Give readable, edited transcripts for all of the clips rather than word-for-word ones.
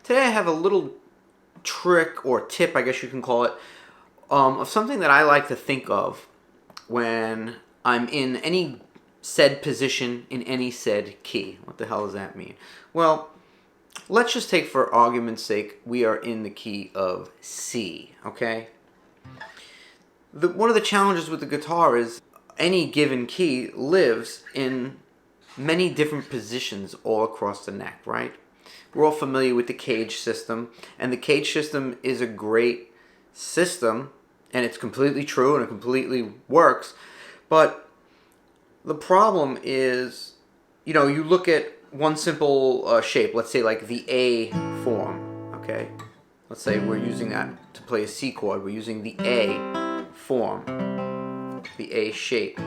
Today I have a little trick or tip, I guess you can call it, of something that I like to think of when I'm in any said position in any said key. What the hell does that mean? Well, let's just take for argument's sake we are in the key of C, okay? One of the challenges with the guitar is any given key lives in many different positions all across the neck, right? We're all familiar with the CAGED system, and the CAGED system is a great system, and it's completely true and it completely works, but the problem is, you know, you look at one simple shape, let's say like the A form, okay? Let's say we're using that to play a C chord. We're using the A form, the A shape.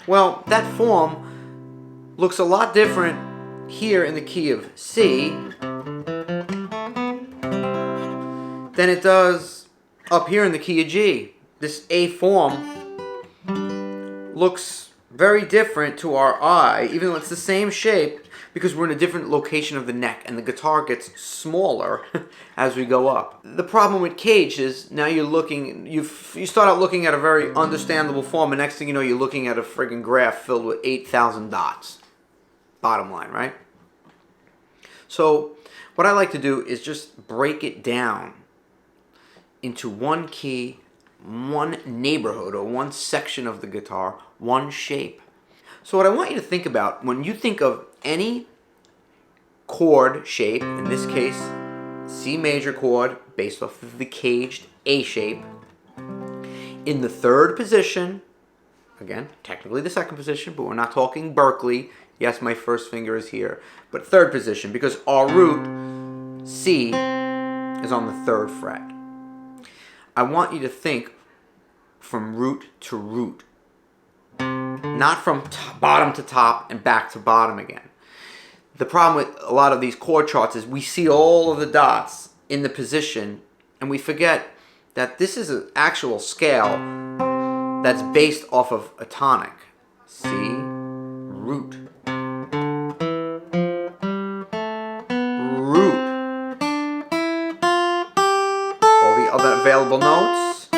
Well, that form looks a lot different here in the key of C than it does up here in the key of G. This A form looks very different to our eye, even though it's the same shape, because we're in a different location of the neck and the guitar gets smaller as we go up. The problem with CAGED is now you're looking, you start out looking at a very understandable form, and next thing you know you're looking at a friggin' graph filled with 8,000 dots. Bottom line, right? So what I like to do is just break it down into one key, one neighborhood, or one section of the guitar, one shape. So what I want you to think about when you think of any chord shape, in this case C major chord based off of the CAGED A shape, in the third position, again technically the second position, but we're not talking Berkeley. Yes, my first finger is here, but third position, because our root C is on the third fret. I want you to think from root to root, not from bottom to top and back to bottom again. The problem with a lot of these chord charts is we see all of the dots in the position and we forget that this is an actual scale that's based off of a tonic. C, root, root. All the other available notes,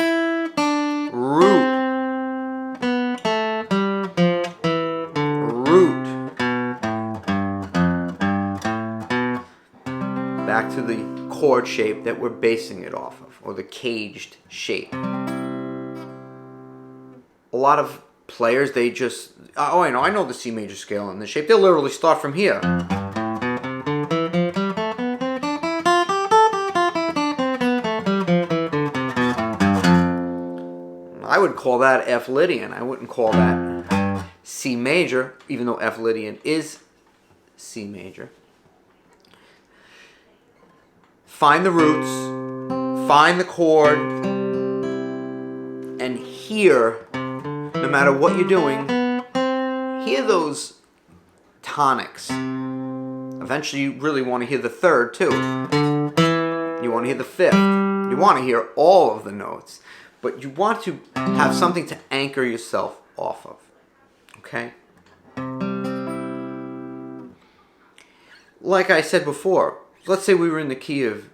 root, root. Back to the chord shape that we're basing it off of, or the CAGED shape. A lot of players, they just, oh, I know the C major scale and the shape. They'll literally start from here. I would call that F Lydian. I wouldn't call that C major, even though F Lydian is C major. Find the roots, find the chord, and hear, no matter what you're doing, hear those tonics. Eventually you really want to hear the third too. You want to hear the fifth. You want to hear all of the notes. But you want to have something to anchor yourself off of, okay? Like I said before, let's say we were in the key of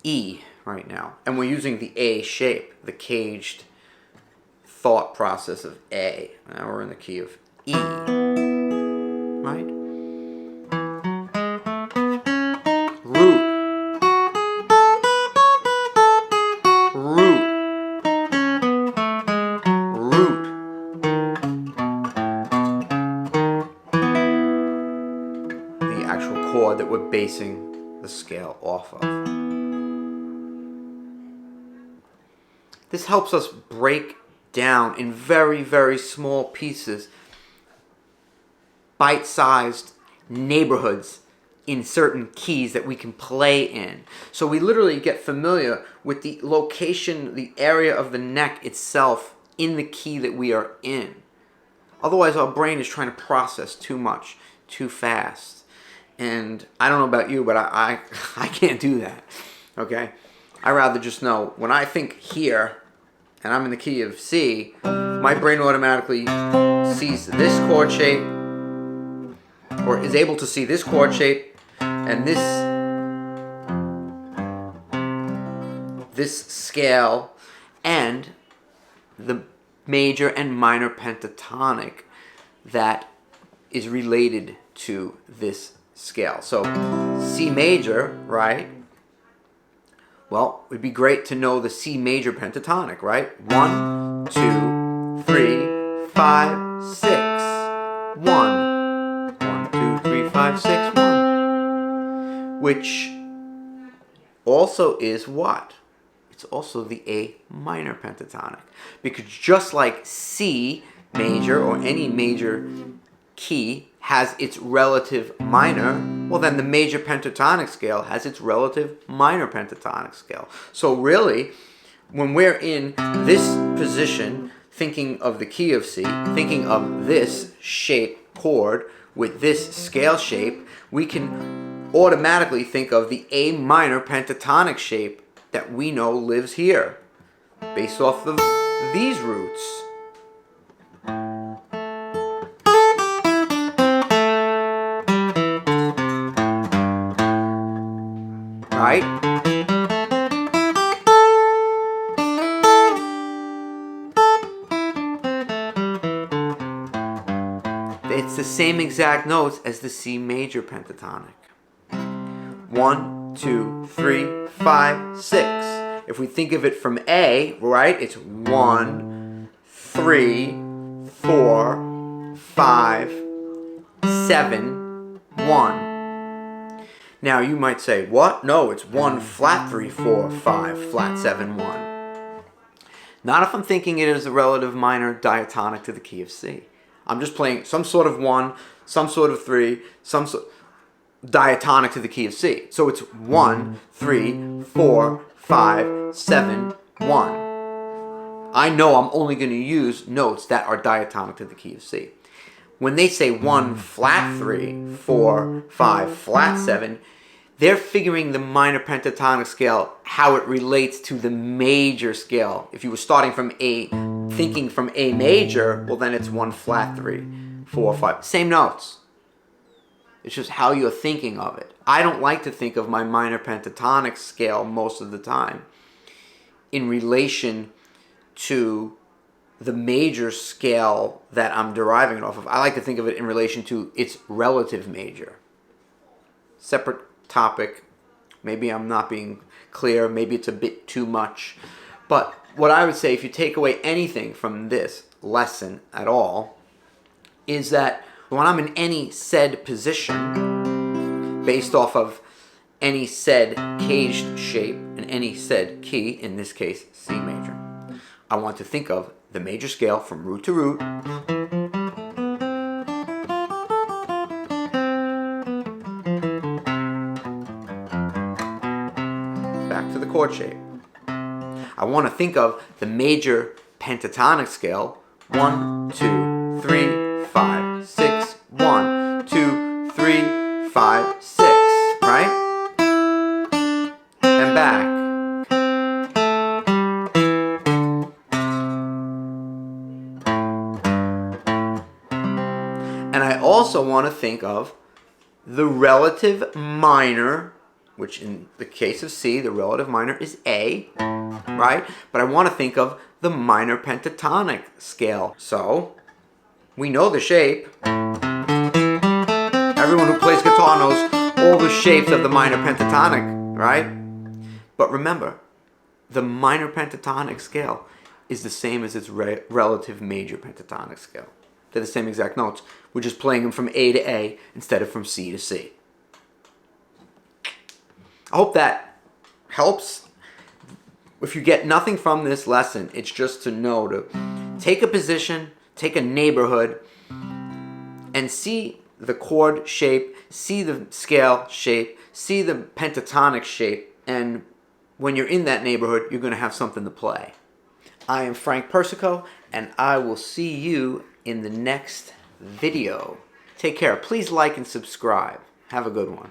E right now, and we're using the A shape, the CAGED thought process of A. Now we're in the key of E, right? Root, root, root. The actual chord that we're basing the scale off of. This helps us break down in very, very small pieces, bite-sized neighborhoods in certain keys that we can play in. So we literally get familiar with the location, the area of the neck itself in the key that we are in. Otherwise, our brain is trying to process too much, too fast. And I don't know about you, but I can't do that, okay? I rather just know when I think here, and I'm in the key of C, my brain automatically sees this chord shape, or is able to see this chord shape, and this this scale and the major and minor pentatonic that is related to this scale. So C major, right? Well, it would be great to know the C major pentatonic, right? 1, 2, 3, 5, 6, 1. 1, 2, 3, 5, 6, 1. Which also is what? It's also the A minor pentatonic. Because just like C major or any major key has its relative minor, well then the major pentatonic scale has its relative minor pentatonic scale. So really, when we're in this position, thinking of the key of C, thinking of this shape chord with this scale shape, we can automatically think of the A minor pentatonic shape that we know lives here, based off of these roots. Right? It's the same exact notes as the C major pentatonic. 1, 2, 3, 5, 6. If we think of it from A, right, it's 1, 3, 4, 5, 7, 1. Now you might say, what? No, it's 1 flat 3, 4, 5, flat 7, 1. Not if I'm thinking it is a relative minor diatonic to the key of C. I'm just playing some sort of 1, some sort of 3, some sort diatonic to the key of C. So it's 1, 3, 4, 5, 7, 1. I know I'm only going to use notes that are diatonic to the key of C. When they say 1 flat 3, 4, 5, flat 7, they're figuring the minor pentatonic scale, how it relates to the major scale. If you were starting from A, thinking from A major, well then it's 1 flat 3, 4, 5. Same notes. It's just how you're thinking of it. I don't like to think of my minor pentatonic scale most of the time in relation to the major scale that I'm deriving it off of. I like to think of it in relation to its relative major. Separate topic. Maybe I'm not being clear. Maybe it's a bit too much. But what I would say, if you take away anything from this lesson at all, is that when I'm in any said position, based off of any said caged shape and any said key, in this case C major, I want to think of the major scale from root to root, back to the chord shape. I want to think of the major pentatonic scale, 1, 2, 3, 5, 6, 1, 2, 3, 5, 6, right? And back. And I also want to think of the relative minor, which in the case of C, the relative minor is A, right? But I want to think of the minor pentatonic scale. So, we know the shape. Everyone who plays guitar knows all the shapes of the minor pentatonic, right? But remember, the minor pentatonic scale is the same as its relative major pentatonic scale. They're the same exact notes. We're just playing them from A to A instead of from C to C. I hope that helps. If you get nothing from this lesson, it's just to know to take a position, take a neighborhood, and see the chord shape, see the scale shape, see the pentatonic shape, and when you're in that neighborhood, you're going to have something to play. I am Frank Persico, and I will see you in the next video. Take care. Please like and subscribe. Have a good one.